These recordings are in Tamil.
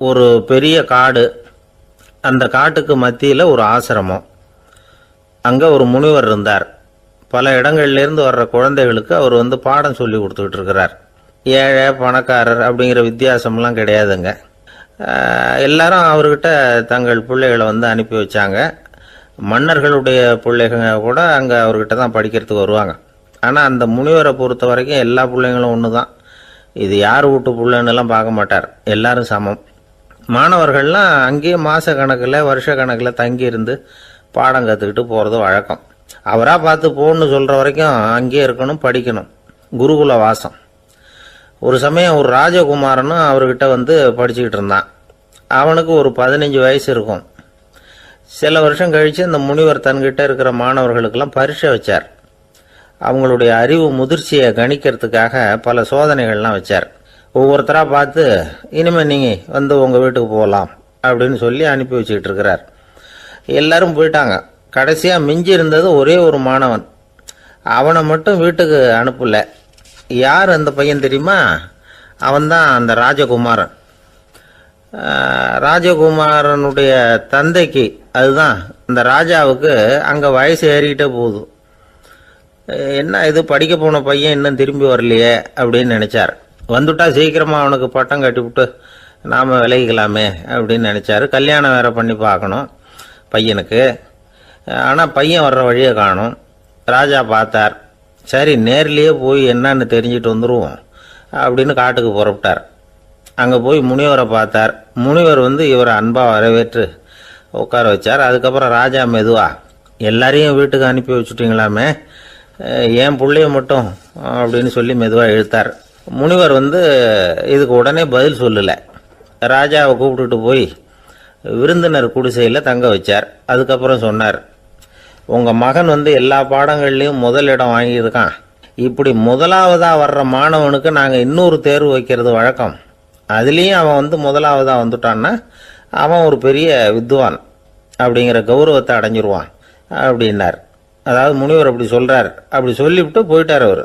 ஒரு பெரிய காடு. அந்த காட்டுக்கு மத்தியில் ஒரு ஆசிரமம். அங்கே ஒரு முனிவர் இருந்தார். பல இடங்கள்லேருந்து வர்ற குழந்தைகளுக்கு அவர் பாடம் சொல்லி கொடுத்துக்கிட்டு இருக்கிறார். ஏழை பணக்காரர் அப்படிங்கிற வித்தியாசம்லாம் கிடையாதுங்க. எல்லாரும் அவர்கிட்ட தங்கள் பிள்ளைகளை அனுப்பி வச்சாங்க. மன்னர்களுடைய பிள்ளைங்க கூட அங்கே அவர்கிட்ட தான் படிக்கிறதுக்கு வருவாங்க. ஆனால் அந்த முனிவரை பொறுத்த வரைக்கும் எல்லா பிள்ளைங்களும் ஒன்று தான். இது யார் வீட்டு பிள்ளைன்னெல்லாம் பார்க்க மாட்டார், எல்லாரும் சமம். மாணவர்கள்லாம் அங்கேயே மாத கணக்கில் வருஷ கணக்கில் தங்கியிருந்து பாடம் கற்றுக்கிட்டு போகிறது வழக்கம். அவராக பார்த்து போன்னு சொல்கிற வரைக்கும் அங்கேயே இருக்கணும், படிக்கணும். குருகுல வாசம். ஒரு சமயம் ஒரு ராஜகுமாரனும் அவர்கிட்ட படிச்சுக்கிட்டு இருந்தான். அவனுக்கு ஒரு 15 வயசு இருக்கும். சில வருஷம் கழித்து இந்த முனிவர் தன்கிட்ட இருக்கிற மாணவர்களுக்கெல்லாம் பரீட்சை வச்சார். அவங்களுடைய அறிவு முதிர்ச்சியை கணிக்கிறதுக்காக பல சோதனைகள்லாம் வச்சார். ஒவ்வொருத்தராக பார்த்து இனிமேல் நீங்கள் உங்கள் வீட்டுக்கு போகலாம் அப்படின்னு சொல்லி அனுப்பி வச்சுக்கிட்டு இருக்கிறார். எல்லாரும் போயிட்டாங்க. கடைசியாக மிஞ்சி இருந்தது ஒரே ஒரு மாணவன். அவனை மட்டும் வீட்டுக்கு அனுப்பலை. யார் அந்த பையன் தெரியுமா? அவன்தான் அந்த ராஜகுமாரன். ராஜகுமாரனுடைய தந்தைக்கு, அதுதான் இந்த ராஜாவுக்கு, அங்கே வயசு ஏறிக்கிட்டே போகுது. என்ன இது, படிக்க போன பையன் இன்னும் திரும்பி வரலையே அப்படின்னு நினைச்சார். வந்துட்டா சீக்கிரமா அவனுக்கு பட்டம் கட்டிவிட்டு நாம விலகிக்கலாமே அப்படின்னு நினைச்சாரு. கல்யாணம் வேற பண்ணி பார்க்கணும் பையனுக்கு. ஆனால் பையன் வர்ற வழியை காணும். ராஜா பார்த்தார். சரி, நேர்லேயே போய் என்னன்னு தெரிஞ்சுட்டு வந்துடுவோம் அப்படின்னு காட்டுக்கு புறப்பட்டார். அங்கே போய் முனிவரை பார்த்தார். முனிவர் இவரை அன்பாக வரவேற்று உட்கார வச்சார். அதுக்கப்புறம் ராஜா மெதுவா, எல்லாரையும் வீட்டுக்கு அனுப்பி வச்சுட்டிங்களாமே, ஏன் பிள்ளைய மட்டும் அப்படின்னு சொல்லி மெதுவாக இழுத்தார். முனிவர் இதுக்கு உடனே பதில் சொல்லலை. ராஜாவை கூப்பிட்டுட்டு போய் விருந்தினர் குடிசையில் தங்க வச்சார். அதுக்கப்புறம் சொன்னார், உங்கள் மகன் எல்லா பாடங்கள்லையும் முதல் இடம் வாங்கியிருக்கான். இப்படி முதலாவதாக வர்ற மாணவனுக்கு நாங்கள் இன்னொரு தேர்வு வைக்கிறது வழக்கம். அதுலேயும் அவன் முதலாவதாக வந்துட்டான்னா அவன் ஒரு பெரிய வித்வான் அப்படிங்கிற கௌரவத்தை அடைஞ்சிருவான் அப்படின்னார். அதாவது முனிவர் அப்படி சொல்கிறார். அப்படி சொல்லிவிட்டு போயிட்டார் அவர்.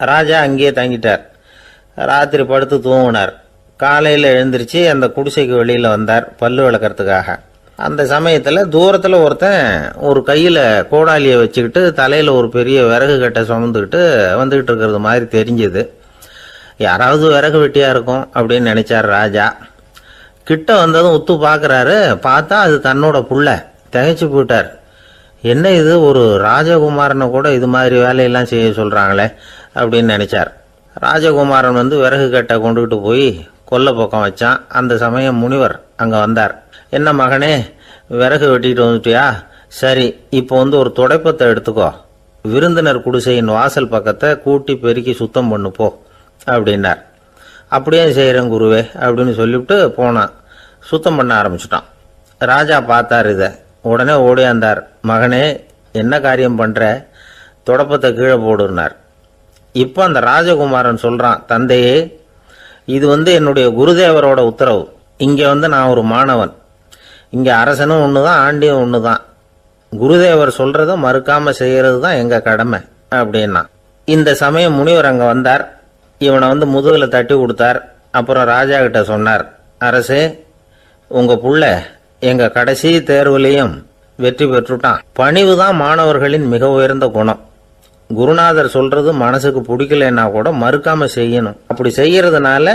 ராஜா அங்கேயே தங்கிட்டார். ராத்திரி படுத்து தூங்கினார். காலையில் எழுந்திரிச்சு அந்த குடிசைக்கு வெளியில் வந்தார் பல்லு விளக்கறதுக்காக. அந்த சமயத்தில் தூரத்தில் ஒருத்தன் ஒரு கையில் கோடாலியை வச்சுக்கிட்டு தலையில் ஒரு பெரிய விறகு கட்டை சுமந்துக்கிட்டு வந்துக்கிட்டு இருக்கிறது மாதிரி தெரிஞ்சது. யாராவது விறகு வெட்டியாக இருக்கும் அப்படின்னு நினைச்சார் ராஜா. கிட்ட வந்ததும் உத்து பார்க்குறாரு. பார்த்தா அது தன்னோட புள்ள. திகைச்சு போயிட்டார். என்ன இது, ஒரு ராஜகுமாரனை கூட இது மாதிரி வேலையெல்லாம் செய்ய சொல்கிறாங்களே அப்படின்னு நினைச்சார். ராஜகுமாரன் விறகு கட்டை கொண்டுகிட்டு போய் கொல்லை பக்கம் வச்சான். அந்த சமயம் முனிவர் அங்கே வந்தார். என்ன மகனே, விறகு வெட்டிட்டு வந்துட்டியா? சரி, இப்போ ஒரு துடைப்பத்தை எடுத்துக்கோ, விருந்தினர் குடிசையின் வாசல் பக்கத்தை கூட்டி பெருக்கி சுத்தம் பண்ணு போ அப்படின்னார். அப்படியே செய்கிறேன் குருவே அப்படின்னு சொல்லிவிட்டு போனான். சுத்தம் பண்ண ஆரம்பிச்சிட்டான். ராஜா பார்த்தார் இதை. உடனே ஓடியாந்தார். மகனே, என்ன காரியம் பண்ணுற? துடப்பத்தை கீழே போடுனார். இப்போ அந்த ராஜகுமாரன் சொல்கிறான், தந்தையே, இது என்னுடைய குருதேவரோட உத்தரவு. இங்கே நான் ஒரு மாணவன். இங்கே அரசனும் ஒன்று தான், ஆண்டியும் ஒன்று தான். குருதேவர் சொல்கிறத மறுக்காமல் செய்கிறது தான் எங்கள் கடமை அப்படின்னா. இந்த சமயம் முனிவர் அங்கே வந்தார். இவனை முதுகில் தட்டி கொடுத்தார். அப்புறம் ராஜா கிட்ட சொன்னார், அரசே, உங்கள் புள்ள எங்கள் கடைசி தேர்வுலையும் வெற்றி பெற்றுட்டான். பணிவு தான் மாணவர்களின் மிக உயர்ந்த குணம். குருநாதர் சொல்றது மனசுக்கு பிடிக்கலன்னா கூட மறுக்காம செய்யணும். அப்படி செய்யறதுனால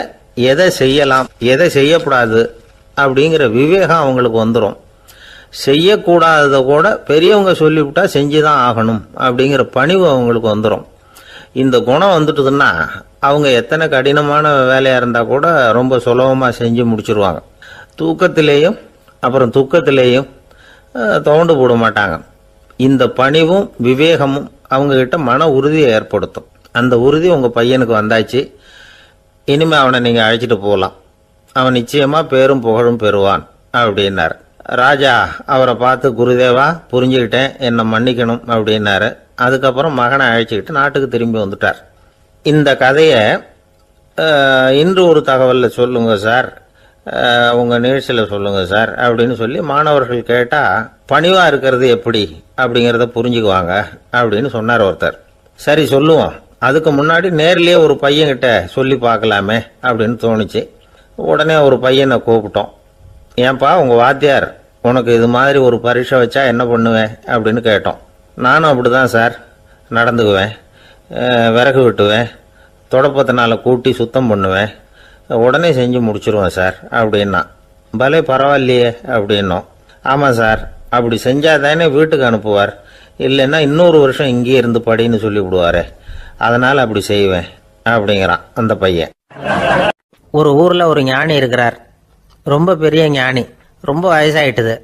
எதை செய்யலாம் எதை செய்யக்கூடாது அப்படிங்கிற விவேகம் அவங்களுக்கு வந்துடும். செய்யக்கூடாததை கூட பெரியவங்க சொல்லிவிட்டா செஞ்சுதான் ஆகணும் அப்படிங்கிற பணிவு அவங்களுக்கு வந்துடும். இந்த குணம் வந்துட்டுதுன்னா அவங்க எத்தனை கடினமான வேலையா இருந்தா கூட ரொம்ப சுலபமா செஞ்சு முடிச்சிருவாங்க. தூக்கத்திலேயும் அப்புறம் துக்கத்திலேயும் தோண்டு போட மாட்டாங்க. இந்த பணிவும் விவேகமும் அவங்க கிட்ட மன உறுதியை ஏற்படுத்தும். அந்த உறுதி உங்க பையனுக்கு வந்தாச்சு. இனிமே அவனை நீங்க அழைச்சிட்டு போகலாம். அவன் நிச்சயமா பேரும் புகழும் பெறுவான் அப்படின்னாரு. ராஜா அவரை பார்த்து, குருதேவா, புரிஞ்சுக்கிட்டேன், என்னை மன்னிக்கணும் அப்படின்னாரு. அதுக்கப்புறம் மகனை அழைச்சிக்கிட்டு நாட்டுக்கு திரும்பி வந்துட்டார். இந்த கதையை இன்று ஒரு தகவலில் சொல்லுங்க சார், உங்கள் நிகழ்ச்சியில் சொல்லுங்க சார் அப்படின்னு சொல்லி மாணவர்கள் கேட்டால் பணிவாக இருக்கிறது எப்படி அப்படிங்கிறத புரிஞ்சுக்குவாங்க அப்படின்னு சொன்னார் ஒருத்தர். சரி சொல்லுவோம், அதுக்கு முன்னாடி நேர்லேயே ஒரு பையன்கிட்ட சொல்லி பார்க்கலாமே அப்படின்னு தோணுச்சு. உடனே ஒரு பையனை கூப்பிட்டோம். ஏன்பா உங்கள் வாத்தியார் உனக்கு இது மாதிரி ஒரு பரீட்சை வச்சா என்ன பண்ணுவேன் அப்படின்னு கேட்டோம். நானும் அப்படி தான் சார் நடந்துக்குவேன், விறகு வெட்டுவேன், தொடப்பத்தினால கூட்டி சுத்தம் பண்ணுவேன், உடனே செஞ்சு முடிச்சிருவேன் சார் அப்படின்னா. பலே பரவாயில்லையே அப்படின்னோம். ஆமாம் சார், அப்படி செஞ்சால் தானே வீட்டுக்கு அனுப்புவார், இல்லைன்னா இன்னொரு வருஷம் இங்கேயே இருந்து படின்னு சொல்லி விடுவார், அதனால் அப்படி செய்வேன் அப்படிங்கிறான் அந்த பையன். ஒரு ஊரில் ஒரு ஞானி இருக்கிறார், ரொம்ப பெரிய ஞானி, ரொம்ப வயசாயிட்டுது.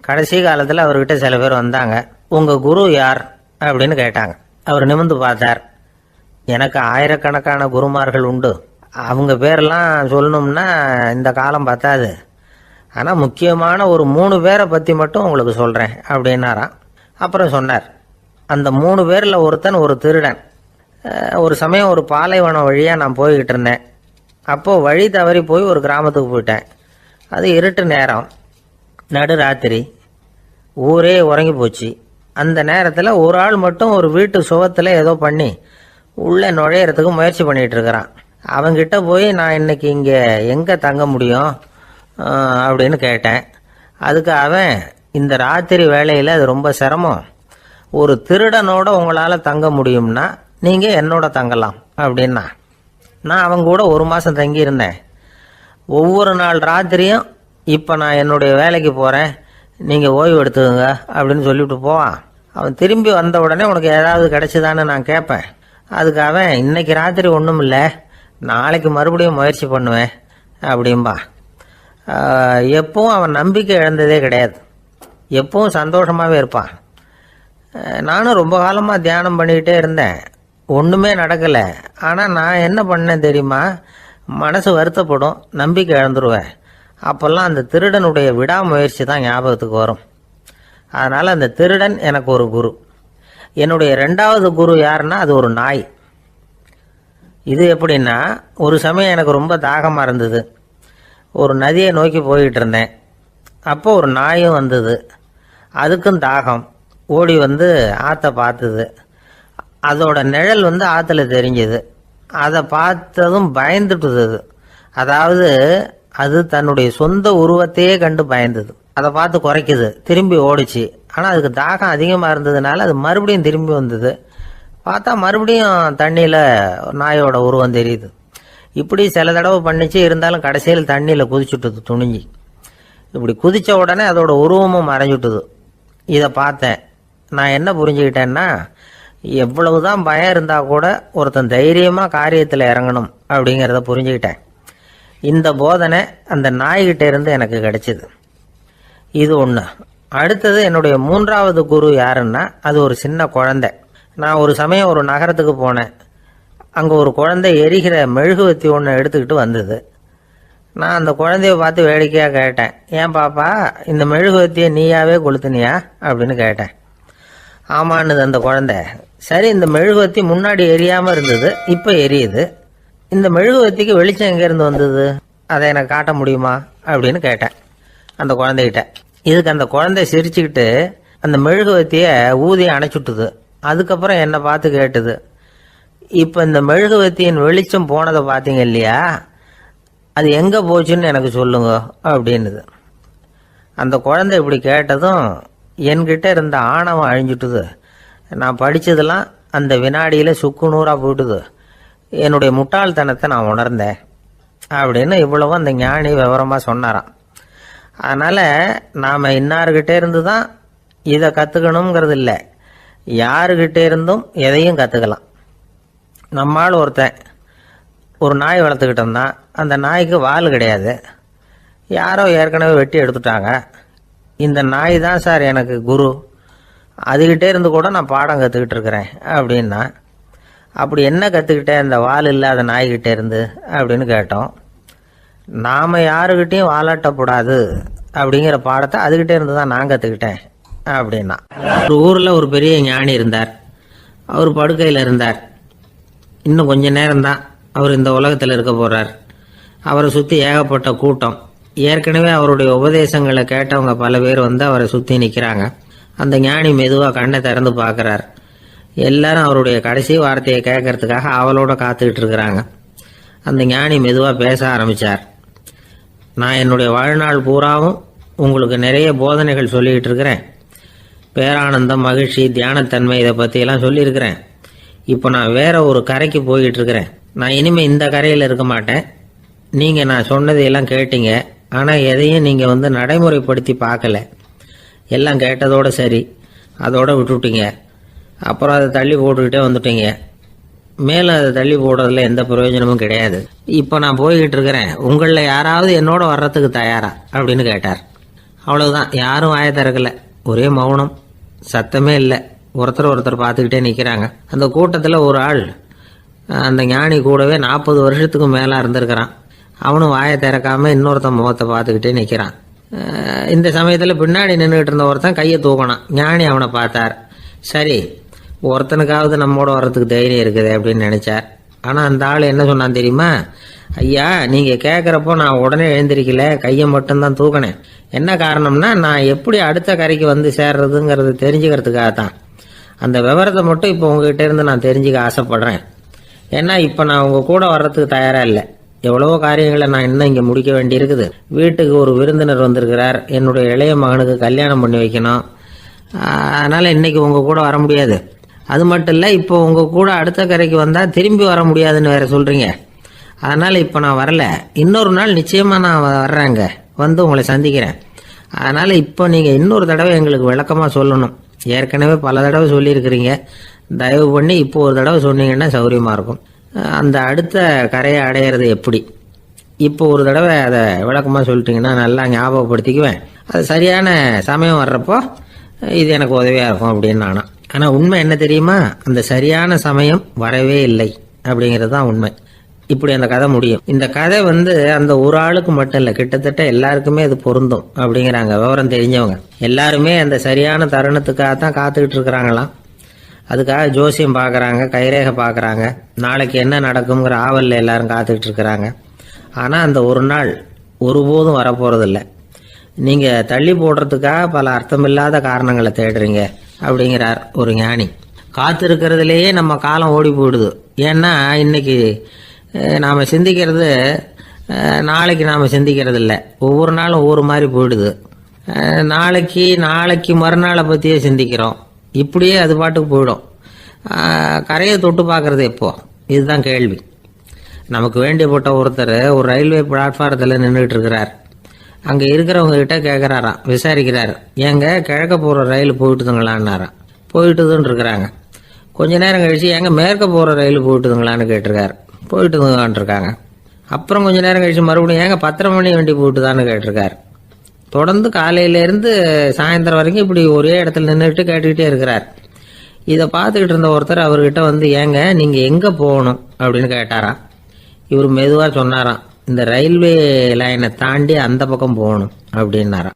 கடைசி காலத்தில் அவர்கிட்ட சில பேர் வந்தாங்க. உங்கள் குரு யார் அப்படின்னு கேட்டாங்க. அவர் நிமிர்ந்து பார்த்தார். எனக்கு ஆயிரக்கணக்கான குருமார்கள் உண்டு, அவங்க பேரெல்லாம் சொல்லணும்னா இந்த காலம் பத்தாது, ஆனால் முக்கியமான ஒரு 3 பேரை பற்றி மட்டும் உங்களுக்கு சொல்கிறேன் அப்படின்னாராம். அப்புறம் சொன்னார், அந்த 3 பேரில் ஒருத்தன் ஒரு திருடன். ஒரு சமயம் ஒரு பாலைவனம் வழியாக நான் போய்கிட்டு இருந்தேன். அப்போது வழி தவறி போய் ஒரு கிராமத்துக்கு போயிட்டேன். அது இருட்டு நேரம், நடு ராத்திரி, ஊரே உறங்கி போச்சு. அந்த நேரத்தில் ஒரு ஆள் மட்டும் ஒரு வீட்டு சுவத்தில் ஏதோ பண்ணி உள்ளே நுழையிறதுக்கு முயற்சி பண்ணிகிட்டு இருக்கிறான். அவங்கிட்ட போய் நான் இன்னைக்கு இங்கே எங்கே தங்க முடியும் அப்படின்னு கேட்டேன். அதுக்கு அவன், இந்த ராத்திரி வேளையில் அது ரொம்ப சிரமம், ஒரு திருடனோட உங்களால் தங்க முடியும்னா நீங்கள் என்னோட தங்கலாம் அப்படின்னா. நான் அவங்க கூட 1 மாதம் தங்கியிருந்தேன். ஒவ்வொரு நாள் ராத்திரியும் இப்போ நான் என்னுடைய வேலைக்கு போகிறேன், நீங்கள் ஓய்வு எடுத்துக்கோங்க அப்படின்னு சொல்லிவிட்டு போவான். அவன் திரும்பி வந்த உடனே உனக்கு ஏதாவது கிடைச்சிதான்னு நான் கேட்பேன். அதுக்கு அவன், இன்னைக்கு ராத்திரி ஒன்றும் இல்லை, நாளைக்கு மறுபடியும் முயற்சி பண்ணுவேன் அப்படின்பா. எப்பவும் அவன் நம்பிக்கை இழந்ததே கிடையாது, எப்பவும் சந்தோஷமாகவே இருப்பான். நானும் ரொம்ப காலமாக தியானம் பண்ணிக்கிட்டே இருந்தேன், ஒன்றுமே நடக்கலை. ஆனால் நான் என்ன பண்ணேன் தெரியுமா, மனசு வருத்தப்படும், நம்பிக்கை இழந்துருவேன். அப்போல்லாம் அந்த திருடனுடைய விடாமுயற்சி தான் ஞாபகத்துக்கு வரும். அதனால் அந்த திருடன் எனக்கு ஒரு குரு. என்னுடைய 2வது குரு யாருன்னா அது ஒரு நாய். இது எப்படின்னா, ஒரு சமயம் எனக்கு ரொம்ப தாகமாக இருந்தது. ஒரு நதியை நோக்கி போய்கிட்டு இருந்தேன். அப்போ ஒரு நாயும் வந்தது, அதுக்கும் தாகம். ஓடி வந்து ஆற்றை பார்த்தது. அதோட நிழல் வந்து ஆற்றுல தெரிஞ்சுது. அதை பார்த்ததும் பயந்துட்டுது. அதாவது அது தன்னுடைய சொந்த உருவத்தையே கண்டு பயந்தது. அதை பார்த்து குறைக்குது, திரும்பி ஓடிச்சு. ஆனால் அதுக்கு தாகம் அதிகமாக இருந்ததுனால அது மறுபடியும் திரும்பி வந்தது. பார்த்தா மறுபடியும் தண்ணியில் நாயோட உருவம் தெரியுது. இப்படி சில தடவை பண்ணிச்சு. இருந்தாலும் கடைசியில் தண்ணியில் குதிச்சுட்டுது துணிஞ்சி. இப்படி குதித்த உடனே அதோட உருவமும் மறைஞ்சுட்டுது. இதை பார்த்தேன். நான் என்ன புரிஞ்சுக்கிட்டேன்னா, எவ்வளவுதான் பயம் இருந்தால் கூட ஒருத்தன் தைரியமாக காரியத்தில் இறங்கணும் அப்படிங்கிறத புரிஞ்சுக்கிட்டேன். இந்த போதனை அந்த நாய்கிட்ட இருந்து எனக்கு கிடைச்சிது. இது ஒன்று. அடுத்தது என்னுடைய 3வது குரு யாருன்னா அது ஒரு சின்ன குழந்தை. நான் ஒரு சமயம் ஒரு நகரத்துக்கு போனேன். அங்கே ஒரு குழந்தை எரிகிற மெழுகுவத்தி ஒன்று எடுத்துக்கிட்டு வந்தது. நான் அந்த குழந்தைய பார்த்து வேடிக்கையாக கேட்டேன், ஏன் பாப்பா இந்த மெழுகுவத்தியை நீயாவே கொளுத்துனியா அப்படின்னு கேட்டேன். ஆமான்னுது அந்த குழந்தை. சரி, இந்த மெழுகுவத்தி முன்னாடி எரியாமல் இருந்தது, இப்போ எரியுது. இந்த மெழுகுவத்திக்கு வெளிச்சம் எங்கேருந்து வந்தது, அதை எனக்கு காட்ட முடியுமா அப்படின்னு கேட்டேன் அந்த குழந்தைகிட்ட. இதுக்கு அந்த குழந்தை சிரிச்சுக்கிட்டு அந்த மெழுகுவத்தியை ஊதி அணைச்சுட்டுது. அதுக்கப்புறம் என்னை பார்த்து கேட்டுது, இப்போ இந்த மெழுகுவத்தியின் வெளிச்சம் போனதை பார்த்தீங்க இல்லையா, அது எங்கே போச்சுன்னு எனக்கு சொல்லுங்க அப்படின்னுது. அந்த குழந்தை இப்படி கேட்டதும் என்கிட்ட இருந்த ஆணவம் அழிஞ்சுட்டுது. நான் படித்ததெல்லாம் அந்த வினாடியில் சுக்கு நூறாக போயிட்டுது. என்னுடைய முட்டாள்தனத்தை நான் உணர்ந்தேன் அப்படின்னு இவ்வளவும் அந்த ஞானி விவரமாக சொன்னாராம். அதனால் நாம் இன்னார்கிட்ட இருந்து தான் இதை கற்றுக்கணுங்கிறது இல்லை, யாருக்கிட்டே இருந்தும் எதையும் கற்றுக்கலாம். நம்மால் ஒருத்தன் ஒரு நாய் வளர்த்துக்கிட்டோம்னா அந்த நாய்க்கு வால் கிடையாது, யாரோ ஏற்கனவே வெட்டி எடுத்துட்டாங்க. இந்த நாய் தான் சார் எனக்கு குரு, அதுகிட்டே இருந்து கூட நான் பாடம் கற்றுக்கிட்டு இருக்கிறேன் அப்படின்னா. அப்படி என்ன கற்றுக்கிட்டேன் இந்த வால் இல்லாத நாய்கிட்டே இருந்து அப்படின்னு கேட்டோம். நாம் யாருக்கிட்டையும் வாலாட்டக்கூடாது அப்படிங்கிற பாடத்தை அதுகிட்டே இருந்து தான் நான் கற்றுக்கிட்டேன் அப்படின்னா. ஒரு ஊரில் ஒரு பெரிய ஞானி இருந்தார். அவர் படுக்கையில் இருந்தார். இன்னும் கொஞ்ச நேரம்தான் அவர் இந்த உலகத்தில் இருக்க போகிறார். அவரை சுற்றி ஏகப்பட்ட கூட்டம். ஏற்கனவே அவருடைய உபதேசங்களை கேட்டவங்க பல பேர் வந்து அவரை சுற்றி நிற்கிறாங்க. அந்த ஞானி மெதுவாக கண்ணை திறந்து பார்க்குறார். எல்லாரும் அவருடைய கடைசி வார்த்தையை கேட்கறதுக்காக அவளோட காத்துக்கிட்டு இருக்கிறாங்க. அந்த ஞானி மெதுவாக பேச ஆரம்பித்தார். நான் என்னுடைய வாழ்நாள் பூராவும் உங்களுக்கு நிறைய போதனைகள் சொல்லிக்கிட்டு இருக்கிறேன். பேரானந்தம், மகிழ்ச்சி, தியானத்தன்மை இதை பற்றியெல்லாம் சொல்லியிருக்கிறேன். இப்போ நான் வேற ஒரு கரைக்கு போய்கிட்டு இருக்கிறேன். நான் இனிமேல் இந்த கரையில் இருக்க மாட்டேன். நீங்கள் நான் சொன்னதையெல்லாம் கேட்டீங்க, ஆனால் எதையும் நீங்கள் நடைமுறைப்படுத்தி பார்க்கல. எல்லாம் கேட்டதோட சரி, அதோட விட்டுவிட்டீங்க. அப்புறம் அதை தள்ளி போட்டுக்கிட்டே வந்துட்டீங்க. மேலும் அதை தள்ளி போடுறதுல எந்த பிரயோஜனமும் கிடையாது. இப்போ நான் போய்கிட்டு இருக்கிறேன். உங்களில் யாராவது என்னோட வர்றதுக்கு தயாரா அப்படின்னு கேட்டார். அவ்வளவுதான். யாரும் வாய திறக்கல. ஒரே மௌனம், சத்தமே இல்லை. ஒருத்தர் பார்த்துக்கிட்டே நிற்கிறாங்க. அந்த கூட்டத்தில் ஒரு ஆள் அந்த ஞானி கூடவே 40 வருஷத்துக்கு மேலே இருந்திருக்கிறான். அவனும் வாயை திறக்காம இன்னொருத்தன் முகத்தை பார்த்துக்கிட்டே நிற்கிறான். இந்த சமயத்தில் பின்னாடி நின்றுகிட்டு இருந்த ஒருத்தன் கையை தூக்கினான். ஞானி அவனை பார்த்தார். சரி, ஒருத்தனுக்காவது நம்மோட வர்றதுக்கு தைரியம் இருக்குது அப்படின்னு நினைச்சார். ஆனால் அந்த ஆள் என்ன சொன்னான் தெரியுமா? ஐயா, நீங்கள் கேட்குறப்போ நான் உடனே எழுந்திருக்கல, கையை மட்டும்தான் தூக்கினேன். என்ன காரணம்னா, நான் எப்படி அடுத்த கரைக்கு வந்து சேர்றதுங்கிறது தெரிஞ்சுக்கிறதுக்காக தான். அந்த விவரத்தை மட்டும் இப்போ உங்ககிட்ட இருந்து நான் தெரிஞ்சுக்க ஆசைப்படுறேன். ஏன்னா இப்போ நான் உங்கள் கூட வர்றதுக்கு தயாராக இல்லை. எவ்வளவோ காரியங்களை நான் இன்னும் இங்கே முடிக்க வேண்டியிருக்குது. வீட்டுக்கு ஒரு விருந்தினர் வந்திருக்கிறார். என்னுடைய இளைய மகனுக்கு கல்யாணம் பண்ணி வைக்கணும். அதனால் இன்னைக்கு உங்கள் கூட வர முடியாது. அது மட்டும் இல்லை, இப்போ உங்கள் கூட அடுத்த கரைக்கு வந்தால் திரும்பி வர முடியாதுன்னு வேற சொல்கிறீங்க. அதனால் இப்போ நான் வரல. இன்னொரு நாள் நிச்சயமாக நான் வர்றேங்க, வந்து உங்களை சந்திக்கிறேன். அதனால் இப்போ நீங்கள் இன்னொரு தடவை எங்களுக்கு விளக்கமாக சொல்லணும். ஏற்கனவே பல தடவை சொல்லியிருக்கிறீங்க. தயவு பண்ணி இப்போ ஒரு தடவை சொன்னீங்கன்னா சௌரியமாக இருக்கும். அந்த அடுத்த கரையை அடையிறது எப்படி? இப்போ ஒரு தடவை அதை விளக்கமாக சொல்லிட்டீங்கன்னா நல்லா ஞாபகப்படுத்திக்குவேன். அது சரியான சமயம் வர்றப்போ இது எனக்கு உதவியாக இருக்கும் அப்படின்னு நானும். ஆனால் உண்மை என்ன தெரியுமா? அந்த சரியான சமயம் வரவே இல்லை அப்படிங்கிறது தான் உண்மை. இப்படி அந்த கதை முடியும். இந்த கதை அந்த ஒரு ஆளுக்கு மட்டும் இல்லை, கிட்டத்தட்ட எல்லாருக்குமே அது பொருந்தும் அப்படிங்கிறாங்க விவரம் தெரிஞ்சவங்க. எல்லாருமே அந்த சரியான தருணத்துக்காக தான் காத்துக்கிட்டு இருக்கிறாங்களாம். அதுக்காக ஜோசியம் பார்க்குறாங்க, கைரேகை பார்க்குறாங்க. நாளைக்கு என்ன நடக்குங்கிற ஆவலில் எல்லாரும் காத்துக்கிட்டு இருக்கிறாங்க. ஆனால் அந்த ஒரு நாள் ஒருபோதும் வரப்போகிறதில்ல. நீங்கள் தள்ளி போடுறதுக்காக பல அர்த்தமில்லாத காரணங்களை தேடுறீங்க அப்படிங்கிறார் ஒரு ஞானி. காத்திருக்கிறதுலேயே நம்ம காலம் ஓடி போயிடுது. ஏன்னா இன்னைக்கு நாம் சிந்திக்கிறது நாளைக்கு நாம் சிந்திக்கிறது இல்லை. ஒவ்வொரு நாளும் ஒவ்வொரு மாதிரி போயிடுது. நாளைக்கு மறுநாளை பற்றியே சிந்திக்கிறோம். இப்படியே அது பாட்டுக்கு போயிடும். கரையை தொட்டு பார்க்குறது எப்போ? இதுதான் கேள்வி. நமக்கு வேண்டியப்பட்ட ஒருத்தர் ஒரு ரயில்வே பிளாட்ஃபாரத்தில் நின்றுட்டு இருக்கிறார். அங்கே இருக்கிறவங்க கிட்ட கேட்குறாராம், விசாரிக்கிறார். ஏங்க கிழக்க போகிற ரயில் போயிட்டுதுங்களான்னாராம். போயிட்டுதுன்னு இருக்கிறாங்க. கொஞ்ச நேரம் கழிச்சு ஏங்க மேற்க போகிற ரயில் போயிட்டுதுங்களான்னு கேட்டிருக்காரு. போயிட்டுதுங்களான் இருக்காங்க. அப்புறம் கொஞ்ச நேரம் கழிச்சு மறுபடியும் ஏங்க 10:30 மணி வண்டி போயிட்டுதான்னு கேட்டிருக்காரு. தொடர்ந்து காலையிலேருந்து சாயந்தரம் வரைக்கும் இப்படி ஒரே இடத்துல நின்றுட்டு கேட்டுக்கிட்டே இருக்கிறார். இதை பார்த்துக்கிட்டு இருந்த ஒருத்தர் அவர்கிட்ட ஏங்க நீங்கள் எங்கே போகணும் அப்படின்னு கேட்டாராம். இவர் மெதுவாக சொன்னாராம், இந்த ரயில்வே லைனை தாண்டி அந்த பக்கம் போகணும் அப்படின்னாராம்.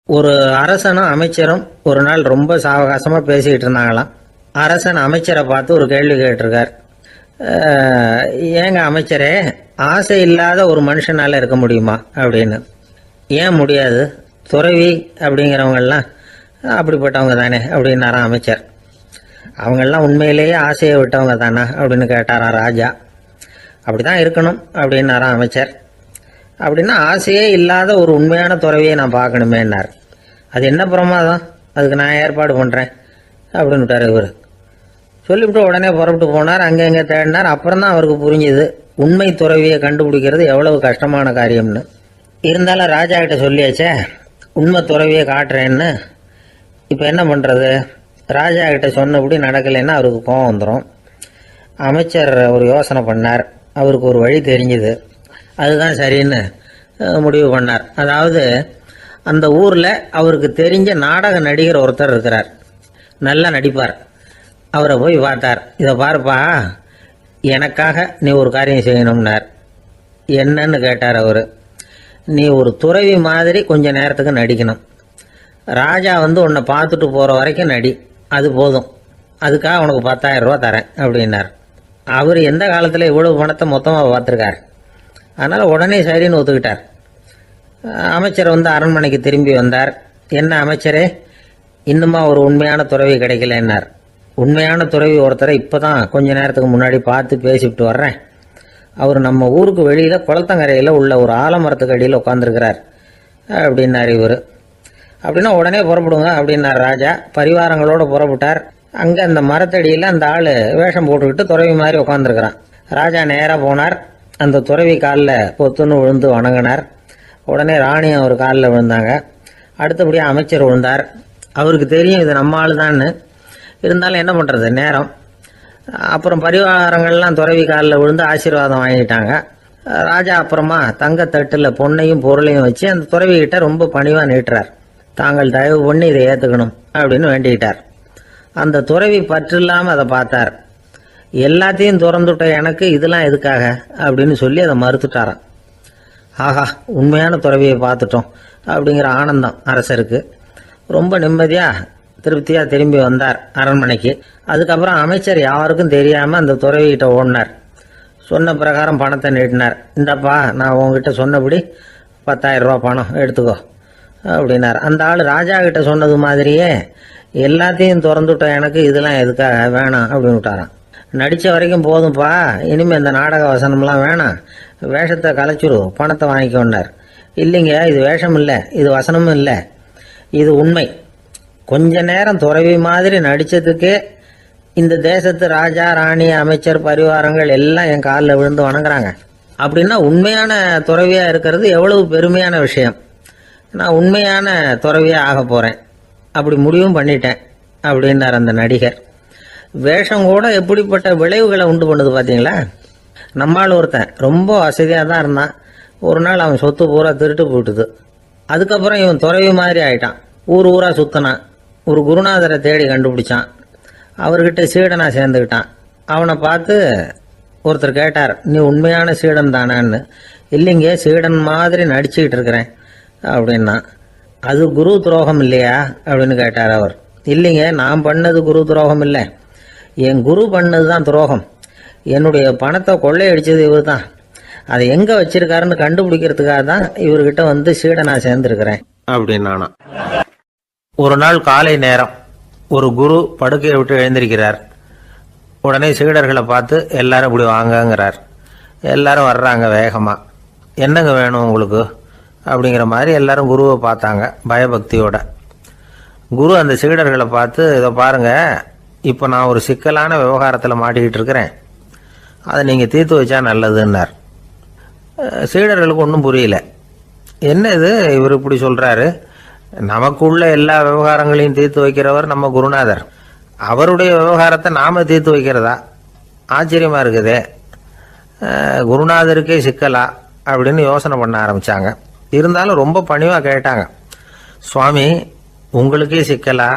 ஒரு அரசனும் அமைச்சரும் ஒரு நாள் ரொம்ப சாவகாசமாக பேசிக்கிட்டு இருந்தாங்களாம். அரசன் அமைச்சரை பார்த்து ஒரு கேள்வி கேட்டிருக்கார். ஏங்க அமைச்சரே, ஆசை இல்லாத ஒரு மனுஷனால் இருக்க முடியுமா அப்படின்னு. ஏன் முடியாது? துறவி அப்படிங்கிறவங்கெல்லாம் அப்படிப்பட்டவங்க தானே அப்படின்னாராம் அமைச்சர். அவங்கெல்லாம் உண்மையிலேயே ஆசையை விட்டவங்க தானா அப்படின்னு கேட்டாராம் ராஜா. அப்படி தான் இருக்கணும் அப்படின்னாராம் அமைச்சர். அப்படின்னா ஆசையே இல்லாத ஒரு உண்மையான துறவியை நான் பார்க்கணுமேன்னார். அது என்ன பிரமாதம், அதுக்கு நான் ஏற்பாடு பண்ணுறேன் அப்படின்னு விட்டார் இவர். சொல்லிவிட்டு உடனே புறப்பட்டு போனார். அங்கே எங்கே தேடினார். அப்புறம் தான் அவருக்கு புரிஞ்சுது உண்மை துறவியை கண்டுபிடிக்கிறது எவ்வளவு கஷ்டமான காரியம்னு. இருந்தாலும் ராஜா கிட்ட சொல்லியாச்சே, உண்மை துறவியை காட்டுறேன்னு. இப்போ என்ன பண்ணுறது? ராஜா கிட்ட சொன்னபடி நடக்கலைன்னா அவருக்கு கோபம் வந்துடும். அமைச்சர் ஒரு யோசனை பண்ணார். அவருக்கு ஒரு வழி தெரிஞ்சுது. அதுதான் சரின்னு முடிவு பண்ணார். அதாவது அந்த ஊரில் அவருக்கு தெரிஞ்ச நாடக நடிகர் ஒருத்தர் இருக்கிறார், நல்லா நடிப்பார். அவரை போய் பார்த்தார். இதை பாருப்பா, எனக்காக நீ ஒரு காரியம் செய்யணும்னார். என்னன்னு கேட்டார் அவர். நீ ஒரு துறவி மாதிரி கொஞ்ச நேரத்துக்கு நடிக்கணும். ராஜா உன்னை பார்த்துட்டு போகிற வரைக்கும் நடி, அது போதும். அதுக்காக உனக்கு 10,000 ரூபா தரேன் அப்படின்னார். அவர் எந்த காலத்தில் இவ்வளவு பணத்தை மொத்தமாக பார்த்துருக்கார். அதனால் உடனே சரின்னு ஒத்துக்கிட்டார். அமைச்சர் அரண்மனைக்கு திரும்பி வந்தார். என்ன அமைச்சரே, இன்னுமா ஒரு உண்மையான துறவி கிடைக்கலன்னார். உண்மையான துறவி ஒருத்தரை இப்போ தான் கொஞ்ச நேரத்துக்கு முன்னாடி பார்த்து பேசிவிட்டு வர்றேன். அவர் நம்ம ஊருக்கு வெளியில் குளத்தங்கரையில் உள்ள ஒரு ஆலமரத்துக்கு அடியில் உட்காந்துருக்கிறார் அப்படின்னார் இவர். அப்படின்னா உடனே புறப்படுங்க அப்படின்னார் ராஜா. பரிவாரங்களோடு புறப்பட்டார். அங்கே அந்த மரத்தடியில் அந்த ஆள் வேஷம் போட்டுக்கிட்டு துறவி மாதிரி உட்காந்துருக்கிறான். ராஜா நேராக போனார். அந்த துறவி காலில் பொத்துன்னு விழுந்து வணங்கினார். உடனே ராணி அவர் காலில் விழுந்தாங்க. அடுத்தபடியாக அமைச்சர் விழுந்தார். அவருக்கு தெரியும் இது நம்ம ஆள் தான்னு. இருந்தாலும் என்ன பண்ணுறது, நேரம். அப்புறம் பரிவாரங்கள்லாம் துறவி காலில் விழுந்து ஆசீர்வாதம் வாங்கிட்டாங்க. ராஜா அப்புறமா தங்கத்தட்டில் பொண்ணையும் பொருளையும் வச்சு அந்த துறவிகிட்ட ரொம்ப பணிவாக நீட்டுறார். தாங்கள் தயவு பண்ணி இதை ஏற்றுக்கணும் அப்படின்னு வேண்டிக்கிட்டார். அந்த துறவி பற்று இல்லாமல் அதை பார்த்தார். எல்லாத்தையும் திறந்துட்ட எனக்கு இதெல்லாம் எதுக்காக அப்படின்னு சொல்லி அதை மறுத்துட்டாராம். ஆஹா, உண்மையான துறவியை பார்த்துட்டோம் அப்படிங்கிற ஆனந்தம் அரசருக்கு. ரொம்ப நிம்மதியாக திருப்தியாக திரும்பி வந்தார் அரண்மனைக்கு. அதுக்கப்புறம் அமைச்சர் யாருக்கும் தெரியாமல் அந்த துறவிகிட்ட ஓடினார். சொன்ன பிரகாரம் பணத்தை நீட்டினார். இந்தப்பா, நான் உங்ககிட்ட சொன்னபடி 10,000 ரூபா பணம் எடுத்துக்கோ அப்படின்னார். அந்த ஆள் ராஜா கிட்ட சொன்னது மாதிரியே எல்லாத்தையும் திறந்துட்ட எனக்கு இதெல்லாம் எதுக்காக வேணாம் அப்படின்னு விட்டாராம். நடித்த வரைக்கும் போதும்ப்பா, இனிமேல் இந்த நாடக வசனம்லாம் வேணாம், வேஷத்தை கலைச்சிரு, பணத்தை வாங்கிக்கொண்டார். இல்லைங்க, இது வேஷம் இல்லை, இது வசனமும் இல்லை, இது உண்மை. கொஞ்ச நேரம் துறவி மாதிரி நடித்ததுக்கே இந்த தேசத்து ராஜா, ராணி, அமைச்சர், பரிவாரங்கள் எல்லாம் என் காலில் விழுந்து வணங்குறாங்க. அப்படின்னா உண்மையான துறவியாக இருக்கிறது எவ்வளவு பெருமையான விஷயம். நான் உண்மையான துறவியாக ஆக போகிறேன், அப்படி முடிவும் பண்ணிட்டேன் அப்படின்னார் அந்த நடிகர். வேஷம் கூட எப்படிப்பட்ட விளைவுகளை உண்டு பண்ணுது பார்த்தீங்களா. நம்மால் ஒருத்தன் ரொம்ப வசதியாக தான் இருந்தான். ஒரு நாள் அவன் சொத்து பூரா திருட்டு போட்டுது. அதுக்கப்புறம் இவன் துறவி மாதிரி ஆயிட்டான். ஊர் ஊராக சுற்றினான். ஒரு குருநாதரை தேடி கண்டுபிடிச்சான். அவர்கிட்ட சீடனாக சேர்ந்துக்கிட்டான். அவனை பார்த்து ஒருத்தர் கேட்டார், நீ உண்மையான சீடன் தானான்னு. இல்லைங்க, சீடன் மாதிரி நடிச்சுக்கிட்டு இருக்கிறேன் அப்படின்னா. அது குரு துரோகம் இல்லையா அப்படின்னு கேட்டார் அவர். இல்லைங்க, நான் பண்ணது குரு துரோகம் இல்லை, என் குரு பண்ணது தான் துரோகம். என்னுடைய பணத்தை கொள்ளையடிச்சது இவர் தான். அதை எங்கே வச்சிருக்காருன்னு கண்டுபிடிக்கிறதுக்காக தான் இவர்கிட்ட வந்து சீடனா சேர்ந்துருக்கிறேன் அப்படின்னானா. ஒரு நாள் காலை நேரம் ஒரு குரு படுக்கையை விட்டு எழுந்திருக்கிறார். உடனே சீடர்களை பார்த்து எல்லாரும் இப்படி வாங்கங்கிறார். எல்லாரும் வர்றாங்க வேகமாக. என்னங்க வேணும் உங்களுக்கு அப்படிங்கிற மாதிரி எல்லாரும் குருவை பார்த்தாங்க பயபக்தியோட. குரு அந்த சீடர்களை பார்த்து, இதை பாருங்க, இப்போ நான் ஒரு சிக்கலான விவகாரத்தில் மாட்டிக்கிட்டு இருக்கிறேன், அதை நீங்கள் தீர்த்து வச்சா நல்லதுன்னார். சீடர்களுக்கு ஒன்றும் புரியல. என்ன இது, இவர் இப்படி சொல்கிறாரு, நமக்குள்ள எல்லா விவகாரங்களையும் தீர்த்து வைக்கிறவர் நம்ம குருநாதர், அவருடைய விவகாரத்தை நாம் தீர்த்து வைக்கிறதா, ஆச்சரியமாக இருக்குதே, குருநாதருக்கே சிக்கலா அப்படின்னு யோசனை பண்ண ஆரம்பித்தாங்க. இருந்தாலும் ரொம்ப பணிவாக கேட்டாங்க, சுவாமி உங்களுக்கே சிக்கலா,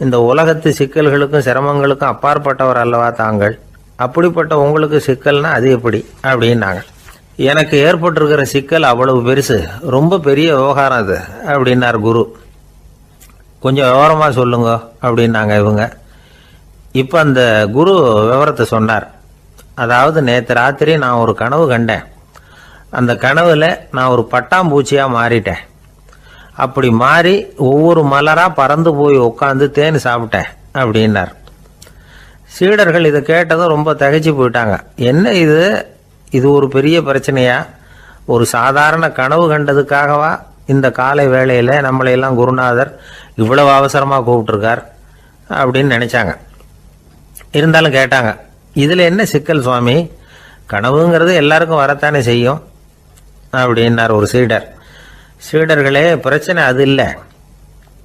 இந்த உலகத்து சிக்கல்களுக்கும் சிரமங்களுக்கும் அப்பாற்பட்டவர் அல்லவா தாங்கள், அப்படிப்பட்ட உங்களுக்கு சிக்கல்னா அது எப்படி அப்படின்னாங்க. எனக்கு ஏற்பட்டிருக்கிற சிக்கல் அவ்வளவு பெருசு, ரொம்ப பெரிய விவகாரம் அது அப்படின்னார் குரு. கொஞ்சம் விவரமாக சொல்லுங்க அப்படின்னாங்க இவங்க. இப்போ அந்த குரு விவரத்தை சொன்னார். அதாவது நேற்று ராத்திரி நான் ஒரு கனவு கண்டேன். அந்த கனவில் நான் ஒரு பட்டாம்பூச்சியாக மாறிட்டேன். அப்படி மாறி ஒவ்வொரு மலராக பறந்து போய் உட்காந்து தேன் சாப்பிட்டேன் அப்படின்னார். சீடர்கள் இதை கேட்டதும் ரொம்ப திகைச்சு போயிட்டாங்க. என்ன இது, இது ஒரு பெரிய பிரச்சனையா, ஒரு சாதாரண கனவு கண்டதுக்காகவா இந்த காலை வேளையில் நம்மளையெல்லாம் குருநாதர் இவ்வளவு அவசரமாக கூப்பிட்டுருக்கார் அப்படின்னு நினச்சாங்க. இருந்தாலும் கேட்டாங்க, இதில் என்ன சிக்கல் சுவாமி, கனவுங்கிறது எல்லாருக்கும் வரத்தானே செய்யும் அப்படின்னார் ஒரு சீடர். சீடர்களே, பிரச்சனை அது இல்லை.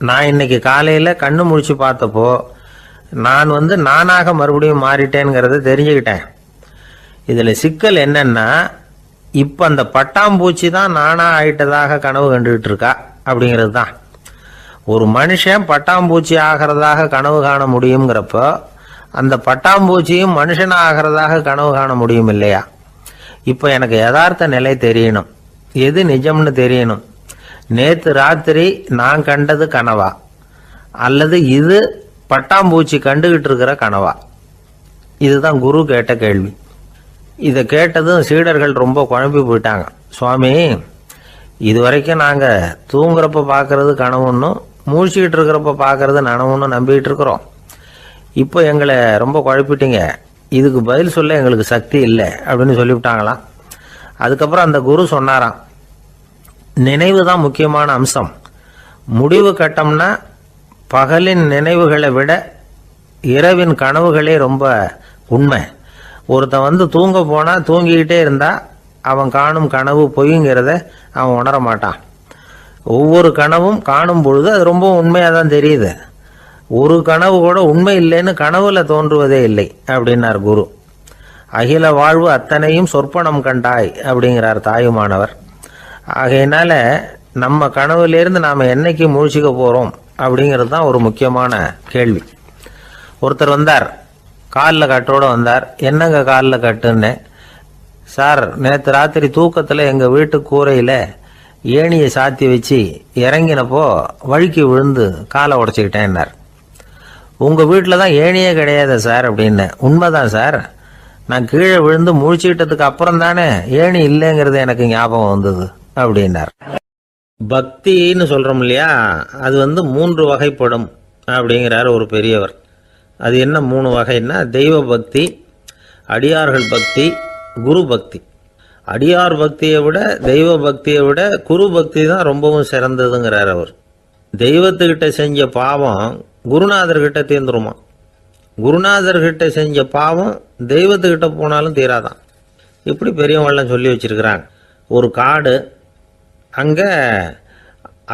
நான் இன்னைக்கு காலையில் கண்ணு முழிச்சு பார்த்தப்போ நான் நானாக மறுபடியும் மாறிட்டேங்கிறத தெரிஞ்சுக்கிட்டேன். இதில் சிக்கல் என்னன்னா, இப்போ அந்த பட்டாம்பூச்சி தான் நானாக ஆயிட்டதாக கனவு கண்டுகிட்டு இருக்கா அப்படிங்கிறது தான். ஒரு மனுஷன் பட்டாம்பூச்சி ஆகிறதாக கனவு காண முடியுங்கிறப்போ அந்த பட்டாம்பூச்சியும் மனுஷனாக ஆகிறதாக கனவு காண முடியும் இல்லையா. இப்போ எனக்கு யதார்த்த நிலை தெரியணும், எது நிஜம்னு தெரியணும். நேற்று ராத்திரி நான் கண்டது கனவா, அல்லது இது பட்டாம்பூச்சி கண்டுகிட்டு இருக்கிற கனவா? இதுதான் குரு கேட்ட கேள்வி. இதை கேட்டதும் சீடர்கள் ரொம்ப குழம்பி போயிட்டாங்க. சுவாமி, இது வரைக்கும் நாங்கள் தூங்குறப்ப பார்க்கறது கனவுன்னும் மூழ்கிட்டு இருக்கிறப்ப பார்க்கறது நனவுன்னு நம்பிக்கிட்டு இருக்கிறோம். இப்போ எங்களை ரொம்ப குழப்பிட்டீங்க. இதுக்கு பதில் சொல்ல எங்களுக்கு சக்தி இல்லை அப்படின்னு சொல்லிவிட்டாங்களாம். அதுக்கப்புறம் அந்த குரு சொன்னாராம், நினைவு தான் முக்கியமான அம்சம். முடிவு கட்டம்னா பகலின் நினைவுகளை விட இரவின் கனவுகளே ரொம்ப உண்மை. ஒருத்தன் தூங்க போனால் தூங்கிக்கிட்டே இருந்தால் அவன் காணும் கனவு பொய்ங்கிறத அவன் உணர மாட்டான். ஒவ்வொரு கனவும் காணும் பொழுது அது ரொம்ப உண்மையாக தான் தெரியுது. ஒரு கனவு கூட உண்மை இல்லைன்னு கனவுல தோன்றுவதே இல்லை அப்படின்னார் குரு. அகில வாழ்வு அத்தனையும் சொற்பனம் கண்டாய் அப்படிங்கிறார் தாயுமானவர். ஆகையினால நம்ம கனவுலேருந்து நாம் என்னைக்கு முழிச்சிக்க போகிறோம் அப்படிங்கிறது தான் ஒரு முக்கியமான கேள்வி. ஒருத்தர் வந்தார், காலில் கட்டோடு வந்தார். என்னங்க காலில் கட்டுன்னு? சார், நேற்று ராத்திரி தூக்கத்தில் எங்கள் வீட்டு கூரையில் ஏணியை சாத்தி வச்சு இறங்கினப்போ வழுக்கி விழுந்து காலை உடச்சிக்கிட்டேன்னார். உங்கள் வீட்டில் தான் ஏணியே கிடையாது சார் அப்படின்னு. உண்மைதான் சார், நான் கீழே விழுந்து முழிச்சுக்கிட்டதுக்கு அப்புறம் தானே ஏணி இல்லைங்கிறது எனக்கு ஞாபகம் வந்தது அப்படின்னார். பக்தின்னு சொல்கிறோம் இல்லையா, அது 3 வகைப்படும் அப்படிங்கிறார் ஒரு பெரியவர். அது என்ன 3 வகைன்னா, தெய்வ பக்தி, அடியார்கள் பக்தி, குரு பக்தி. அடியார் பக்தியை விட தெய்வ பக்தியை விட குரு பக்தி தான் ரொம்பவும் சிறந்ததுங்கிறார் அவர். தெய்வத்துக்கிட்ட செஞ்ச பாவம் குருநாதர்கிட்ட தீர்ந்துருமா, குருநாதர்கிட்ட செஞ்ச பாவம் தெய்வத்துக்கிட்ட போனாலும் தீராதான். இப்படி பெரியவங்களாம் சொல்லி வச்சிருக்கிறாங்க. ஒரு காடு, அங்கே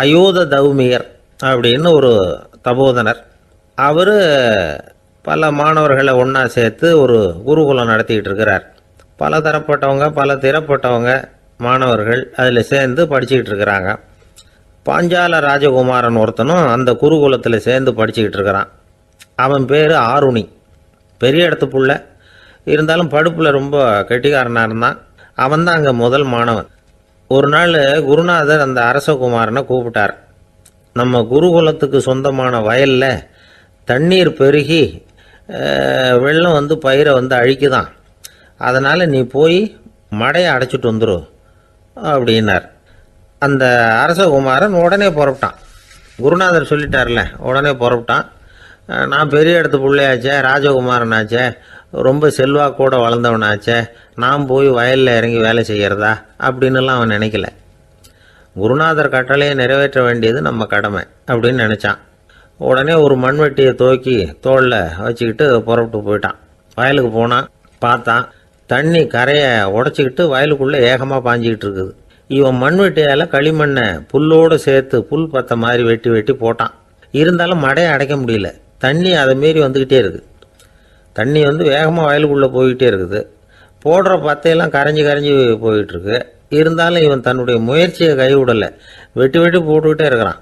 அயோத தௌமியர் அப்படின்னு ஒரு தபோதனர். அவர் பல மாணவர்களை ஒன்றா சேர்த்து ஒரு குருகுலம் நடத்திக்கிட்டு இருக்கிறார். பல திறப்பட்டவங்க மாணவர்கள் அதில் சேர்ந்து படிச்சுக்கிட்டு இருக்கிறாங்க. பாஞ்சால ராஜகுமாரன் ஒருத்தனும் அந்த குருகுலத்தில் சேர்ந்து படிச்சுக்கிட்டு இருக்கிறான். அவன் பேர் ஆருணி. பெரிய இடத்து புள்ள, இருந்தாலும் படுப்பில் ரொம்ப கெட்டிக்காரனாக இருந்தான். அவன் தான் அங்கே முதல் மாணவன். ஒரு நாள் குருநாதர் அந்த அரசகுமாரனை கூப்பிட்டார். நம்ம குருகுலத்துக்கு சொந்தமான வயலில் தண்ணீர் பெருகி வெள்ளம் பயிரை அழிக்குதான், அதனால் நீ போய் மடையை அடைச்சிட்டு வந்துரு அப்படின்னார். அந்த அரசகுமாரன் உடனே புறப்பட்டான். குருநாதர் சொல்லிட்டார்ல, உடனே புறப்பட்டான். நான் பெரிய இடத்து பிள்ளையாச்சே, ராஜகுமாரனாச்சே, ரொம்ப செல்வாக்கூட வளர்ந்தவனாச்சே, நான் போய் வயலில் இறங்கி வேலை செய்கிறதா அப்படின்னுலாம் அவன் நினைக்கல. குருநாதர் கட்டளையை நிறைவேற்ற வேண்டியது நம்ம கடமை அப்படின்னு நினச்சான். உடனே ஒரு மண்வெட்டியை தூக்கி தோளில் வச்சுக்கிட்டு புறப்பட்டு போயிட்டான். வயலுக்கு போனான். பார்த்தான், தண்ணி கரையை உடச்சிக்கிட்டு வயலுக்குள்ளே ஏகமாக பாஞ்சிக்கிட்டு இருக்குது. இவன் மண்வெட்டியால் களிமண்ணை புல்லோடு சேர்த்து புல் பத்த மாதிரி வெட்டி வெட்டி போட்டான். இருந்தாலும் மடையை அடைக்க முடியல. தண்ணி அதை மீறி வந்துக்கிட்டே இருக்குது. தண்ணி வேகமாக வயலுக்குள்ளே போய்கிட்டே இருக்குது. போடுற பத்தையெல்லாம் கரைஞ்சி போயிட்டுருக்கு. இருந்தாலும் இவன் தன்னுடைய முயற்சியை கைவிடலை. வெட்டி வெட்டி போட்டுக்கிட்டே இருக்கிறான்.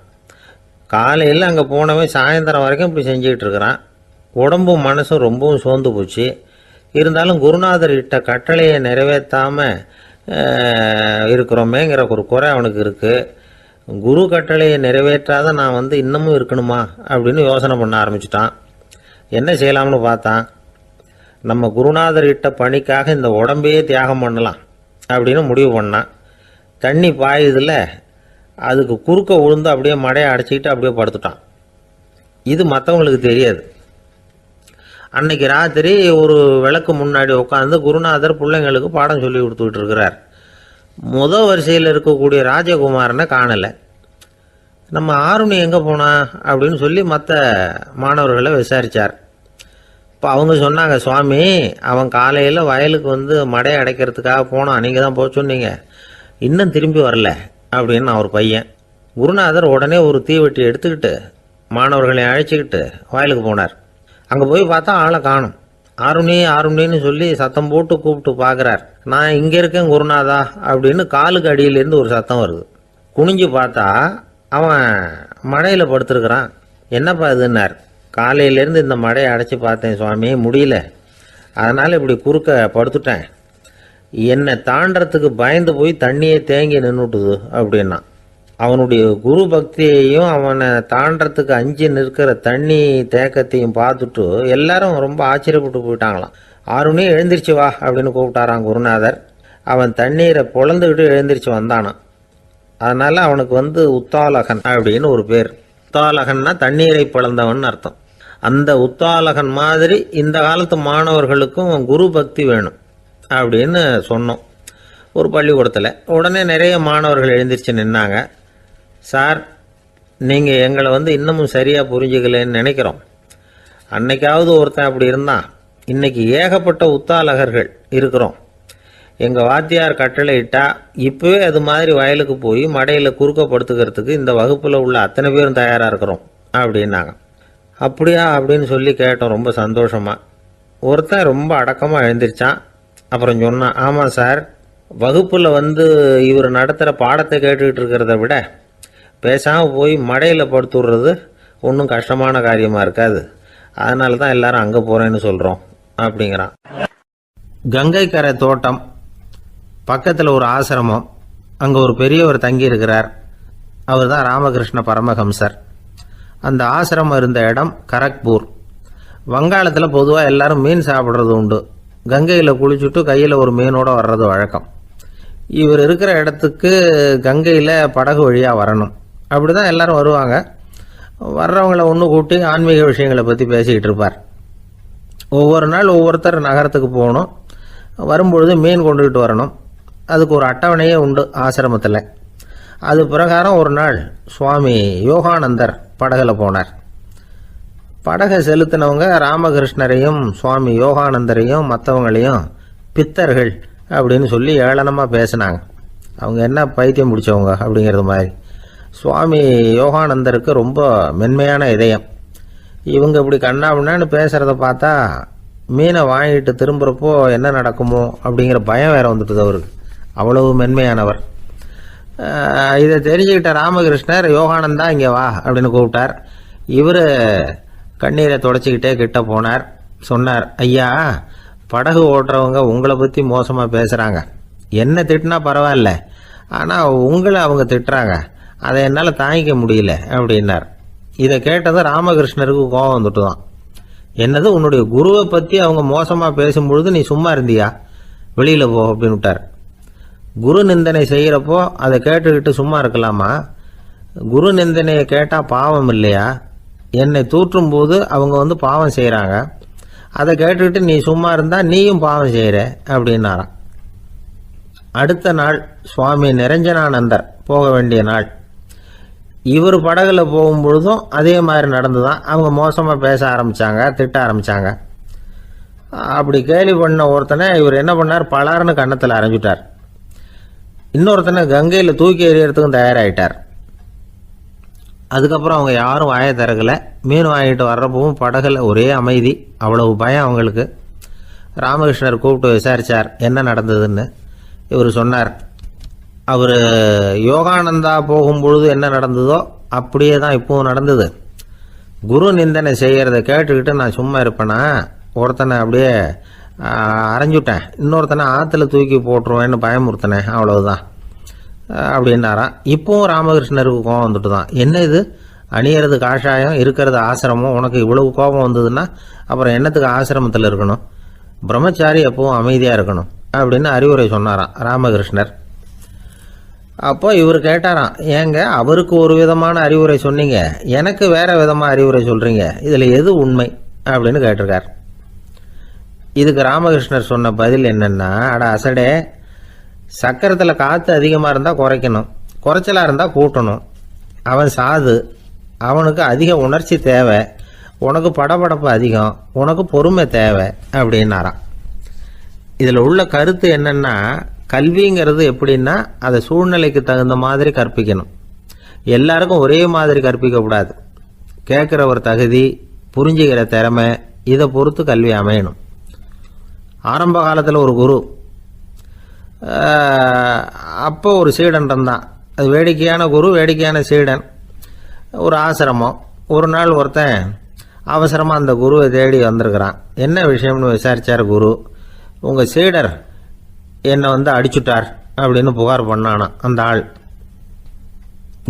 காலையில் அங்கே போனவன் சாயந்தரம் வரைக்கும் இப்படி செஞ்சுக்கிட்டு இருக்கிறான். உடம்பும் மனசும் ரொம்பவும் சோர்ந்து போச்சு. இருந்தாலும் குருநாதர் இட்ட கட்டளையை நிறைவேற்றாமல் இருக்கிறோமேங்கிற ஒரு குறை அவனுக்கு இருக்குது. குரு கட்டளையை நிறைவேற்றாத நான் இன்னமும் இருக்கணுமா அப்படின்னு யோசனை பண்ண ஆரம்பிச்சிட்டான். என்ன செய்யலாம்னு பார்த்தான். நம்ம குருநாதர் இட்ட பணிக்காக இந்த உடம்பையே தியாகம் பண்ணலாம் அப்படின்னு முடிவு பண்ணான். தண்ணி பாயுதில்ல, அதுக்கு குறுக்க விழுந்து அப்படியே மடையை அடைச்சிக்கிட்டு அப்படியே படுத்துட்டான். இது மற்றவங்களுக்கு தெரியாது. அன்னைக்கு ராத்திரி ஒரு விளக்கு முன்னாடி உட்காந்து குருநாதர் பிள்ளைங்களுக்கு பாடம் சொல்லி கொடுத்துக்கிட்டு இருக்கிறார். வரிசையில் இருக்கக்கூடிய ராஜகுமாரனை காணலை. நம்ம ஆருணி எங்கே போனா அப்படின்னு சொல்லி மற்ற மாணவர்களை விசாரித்தார். இப்போ அவங்க சொன்னாங்க, சுவாமி, அவன் காலையில் வயலுக்கு மடையை அடைக்கிறதுக்காக போனான், நீங்கள் தான் போக சொன்னீங்க, இன்னும் திரும்பி வரல அப்படின்னு அவர் பையன். குருநாதர் உடனே ஒரு தீவெட்டி எடுத்துக்கிட்டு மாணவர்களை அழைச்சிக்கிட்டு வயலுக்கு போனார். அங்கே போய் பார்த்தா ஆளை காணும். ஆருணின்னு சொல்லி சத்தம் போட்டு கூப்பிட்டு பார்க்குறார். நான் இங்கே இருக்கேன் குருநாதா அப்படின்னு காலுக்கு அடியிலேருந்து ஒரு சத்தம் வருது. குனிஞ்சு பார்த்தா அவன் மடையில் படுத்துருக்கிறான். என்னப்பா இதுன்னார். காலையிலேருந்து இந்த மடையை அடைச்சி பார்த்தேன் சுவாமி, முடியல, அதனால் இப்படி குறுக்க படுத்துட்டேன். என்னை தாண்டறதுக்கு பயந்து போய் தண்ணியே தேங்கி நின்றுட்டுது அப்படின்னா. அவனுடைய குரு பக்தியையும் அவனை தாண்டறதுக்கு அஞ்சு நிற்கிற தண்ணி தேக்கத்தையும் பார்த்துட்டு எல்லாரும் ரொம்ப ஆச்சரியப்பட்டு போயிட்டாங்களாம். ஆருணி எழுந்திரிச்சு வா அப்படின்னு கூப்பிட்டாரான் குருநாதர். அவன் தண்ணீரை பொழந்துக்கிட்டு எழுந்திரிச்சு வந்தானான். அதனால் அவனுக்கு உத்தாலகன் அப்படின்னு ஒரு பேர். உத்தாலகன்னா தண்ணீரை பிளந்தவன் அர்த்தம். அந்த உத்தாலகன் மாதிரி இந்த காலத்து மாணவர்களுக்கும் குரு பக்தி வேணும் அப்படின்னு சொன்னோம் ஒரு பள்ளிக்கூடத்தில். உடனே நிறைய மாணவர்கள் எழுந்திரிச்சு நின்னாங்க. சார், நீங்கள் எங்களை இன்னமும் சரியாக புரிஞ்சுக்கலன்னு நினைக்கிறோம். அன்னைக்காவது ஒருத்தன் அப்படி இருந்தான், இன்னைக்கு ஏகப்பட்ட உத்தாலகர்கள் இருக்கிறோம். எங்கள் வாத்தியார் கட்டளை இட்டா இப்போவே அது மாதிரி வயலுக்கு போய் மடையில் குறுக்கப்படுத்துக்கிறதுக்கு இந்த வகுப்பில் உள்ள அத்தனை பேரும் தயாராக இருக்கிறோம் அப்படின்னாங்க. அப்படியா அப்படின்னு சொல்லி கேட்டோம் ரொம்ப சந்தோஷமாக. ஒருத்தன் ரொம்ப அடக்கமாக எழுந்திரிச்சான். அப்புறம் சொன்னான், ஆமாம் சார், வகுப்பில் இவர் நடத்துகிற பாடத்தை கேட்டுக்கிட்டு இருக்கிறத விட பேசாமல் போய் மடையில் படுத்து விடுறது ஒன்றும் கஷ்டமான காரியமாக இருக்காது. அதனால தான் எல்லாரும் அங்கே போகிறேன்னு சொல்கிறோம் அப்படிங்கிறான். கங்கை கரை தோட்டம் பக்கத்தில் ஒரு ஆசிரமம், அங்கே ஒரு பெரியவர் தங்கி இருக்கிறார். அவர் தான் ராமகிருஷ்ண பரமஹம்சர். அந்த ஆசிரமம் இருந்த இடம் கரக்பூர். வங்காளத்தில் பொதுவாக எல்லாரும் மீன் சாப்பிட்றது உண்டு. கங்கையில் குளிச்சுட்டு கையில் ஒரு மீனோடு வர்றது வழக்கம். இவர் இருக்கிற இடத்துக்கு கங்கையில் படகு வழியாக வரணும். அப்படி தான் எல்லாரும் வருவாங்க. வர்றவங்கள ஒன்று கூட்டி ஆன்மீக விஷயங்களை பற்றி பேசிக்கிட்டு இருப்பார். ஒவ்வொரு நாள் ஒவ்வொருத்தர் நகரத்துக்கு போகணும். வரும்பொழுது மீன் கொண்டுகிட்டு வரணும். அதுக்கு ஒரு அட்டவணையே உண்டு ஆசிரமத்தில். அது பிரகாரம் ஒரு நாள் சுவாமி யோகானந்தர் படகில் போனார். படகை செலுத்தினவங்க ராமகிருஷ்ணரையும் சுவாமி யோகானந்தரையும் மற்றவங்களையும் பித்தர்கள் அப்படின்னு சொல்லி ஏளனமாக பேசினாங்க. அவங்க என்ன பைத்தியம் பிடிச்சவங்க அப்படிங்கிறது மாதிரி. சுவாமி யோகானந்தருக்கு ரொம்ப மென்மையான இதயம். இவங்க இப்படி கண்ணாபின்னான்னு பேசுகிறத பார்த்தா மீனை வாங்கிட்டு திரும்புகிறப்போ என்ன நடக்குமோ அப்படிங்கிற பயம் வேற வந்துட்டுது அவருக்கு. அவ்வளவு மென்மையானவர். இதை தெரிஞ்சுக்கிட்ட ராமகிருஷ்ணர், யோகானந்தா இங்கே வா அப்படின்னு கூப்பிட்டார். இவர் கண்ணீரை தொடச்சிக்கிட்டே கிட்ட போனார். சொன்னார், ஐயா, படகு ஓட்டுறவங்க உங்களை பற்றி மோசமாக பேசுகிறாங்க. என்ன திட்டினா பரவாயில்ல, ஆனால் உங்களை அவங்க திட்டுறாங்க. அதை என்னால் தாங்கிக்க முடியல அப்படின்னார். இதை கேட்டதும் ராமகிருஷ்ணருக்கு கோபம் வந்துட்டு தான். என்னது, உன்னுடைய குருவை பற்றி அவங்க மோசமாக பேசும்பொழுது நீ சும்மா இருந்தியா? வெளியில் போ அப்படின்னு விட்டார். குரு நிந்தனை செய்கிறப்போ அதை கேட்டுக்கிட்டு சும்மா இருக்கலாமா? குரு நிந்தனையை கேட்டால் பாவம் இல்லையா? என்னை தூற்றும் போது அவங்க பாவம் செய்கிறாங்க. அதை கேட்டுக்கிட்டு நீ சும்மா இருந்தால் நீயும் பாவம் செய்கிற அப்படின்னாராம். அடுத்த நாள் சுவாமி நிரஞ்சனானந்தர் போக வேண்டிய நாள். இவர் படகுல போகும்பொழுதும் அதே மாதிரி நடந்துதான். அவங்க மோசமாக பேச ஆரம்பித்தாங்க, திட்ட ஆரம்பித்தாங்க. அப்படி கேலி பண்ண ஒருத்தனை இவர் என்ன பண்ணார், பலார்னு கன்னத்தில் அரைஞ்சிட்டார். இன்னொருத்தனை கங்கையில் தூக்கி எறியறதுக்கும் தயாராகிட்டார். அதுக்கப்புறம் அவங்க யாரும் வாயை திறக்கலை. மீன் வாங்கிட்டு வர்றப்பவும் படகுல ஒரே அமைதி. அவ்வளவு பயம் அவங்களுக்கு. ராமகிருஷ்ணர் கூப்பிட்டு விசாரித்தார் என்ன நடந்ததுன்னு. இவர் சொன்னார், அவர் யோகானந்தா போகும்பொழுது என்ன நடந்ததோ அப்படியே தான் இப்பவும் நடந்தது. குரு நிந்தனை செய்கிறத கேட்டுக்கிட்டு நான் சும்மா இருப்பேனா? ஒருத்தனை அப்படியே அரைஞ்சுட்டேன், இன்னொருத்தனை ஆற்றுல தூக்கி போட்டுருவேன்னு பயமுறுத்தினேன், அவ்வளவுதான் அப்படின்னாராம். இப்பவும் ராமகிருஷ்ணருக்கு கோபம் வந்துட்டு தான். என்ன இது, அணியறது காஷாயம், இருக்கிறது ஆசிரமம், உனக்கு இவ்வளவு கோபம் வந்ததுன்னா அப்புறம் என்னத்துக்கு ஆசிரமத்தில் இருக்கணும்? பிரம்மச்சாரி எப்பவும் அமைதியாக இருக்கணும் அப்படின்னு அறிவுரை சொன்னாராம் ராமகிருஷ்ணர். அப்போ இவர் கேட்டாராம், ஏங்க அவருக்கு ஒரு விதமான அறிவுரை சொன்னீங்க, எனக்கு வேற விதமாக அறிவுரை சொல்கிறீங்க, இதில் எது உண்மை அப்படின்னு கேட்டிருக்கார். இதுக்கு ராமகிருஷ்ணர் சொன்ன பதில் என்னன்னா, அட அசடே, சக்கரத்தில் காற்று அதிகமாக இருந்தால் குறைக்கணும், குறைச்சலாக இருந்தால் கூட்டணும். அவன் சாது, அவனுக்கு அதிக உணர்ச்சி தேவை, உனக்கு படபடப்பு அதிகம், உனக்கு பொறுமை தேவை அப்படின்னாராம். இதில் உள்ள கருத்து என்னன்னா, கல்விங்கிறது எப்படின்னா அதை சூழ்நிலைக்கு தகுந்த மாதிரி கற்பிக்கணும். எல்லாருக்கும் ஒரே மாதிரி கற்பிக்கக்கூடாது. கேட்குற ஒரு தகுதி, புரிஞ்சுக்கிற திறமை, இதை பொறுத்து கல்வி அமையணும். ஆரம்ப காலத்தில் ஒரு குரு, அப்போ ஒரு சீடன் இருந்தான். அது வேடிக்கையான குரு, வேடிக்கையான சீடன். ஒரு ஆசிரமம். ஒரு நாள் ஒருத்தன் அவசரமாக அந்த குருவை தேடி வந்திருக்கிறான். என்ன விஷயம்னு விசாரித்தார் குரு. உங்கள் சீடர் என்னை அடிச்சுட்டார் அப்படின்னு புகார் பண்ணானா அந்த ஆள்.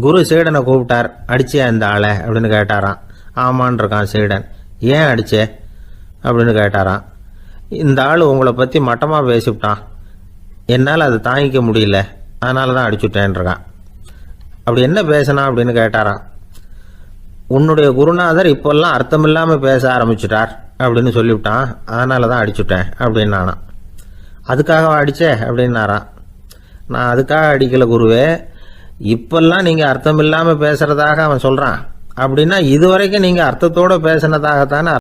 குரு சீடனை கூப்பிட்டார். அடிச்சியா இந்த ஆளை அப்படின்னு கேட்டாராம். ஆமான் இருக்கான் சீடன். ஏன் அடிச்சே அப்படின்னு கேட்டாராம். இந்த ஆள் உங்களை பற்றி மட்டமாக பேசிவிட்டான், என்னால் அதை தாங்கிக்க முடியல, அதனால தான் அடிச்சுட்டேன் இருக்கான். அப்படி என்ன பேசினா அப்படின்னு கேட்டாராம். உன்னுடைய குருநாதர் இப்பெல்லாம் அர்த்தமில்லாமல் பேச ஆரம்பிச்சிட்டார் அப்படின்னு சொல்லிவிட்டான், அதனால தான் அடிச்சுட்டேன் அப்படின்னு நானாம். அதுக்காக அடிச்சே அப்படின்னாராம். நான் அதுக்காக அடிக்கல குருவே, இப்பெல்லாம் நீங்கள் அர்த்தமில்லாமல் பேசுறதாக அவன் சொல்கிறான் அப்படின்னா இதுவரைக்கும் நீங்கள் அர்த்தத்தோடு பேசினதாகத்தானே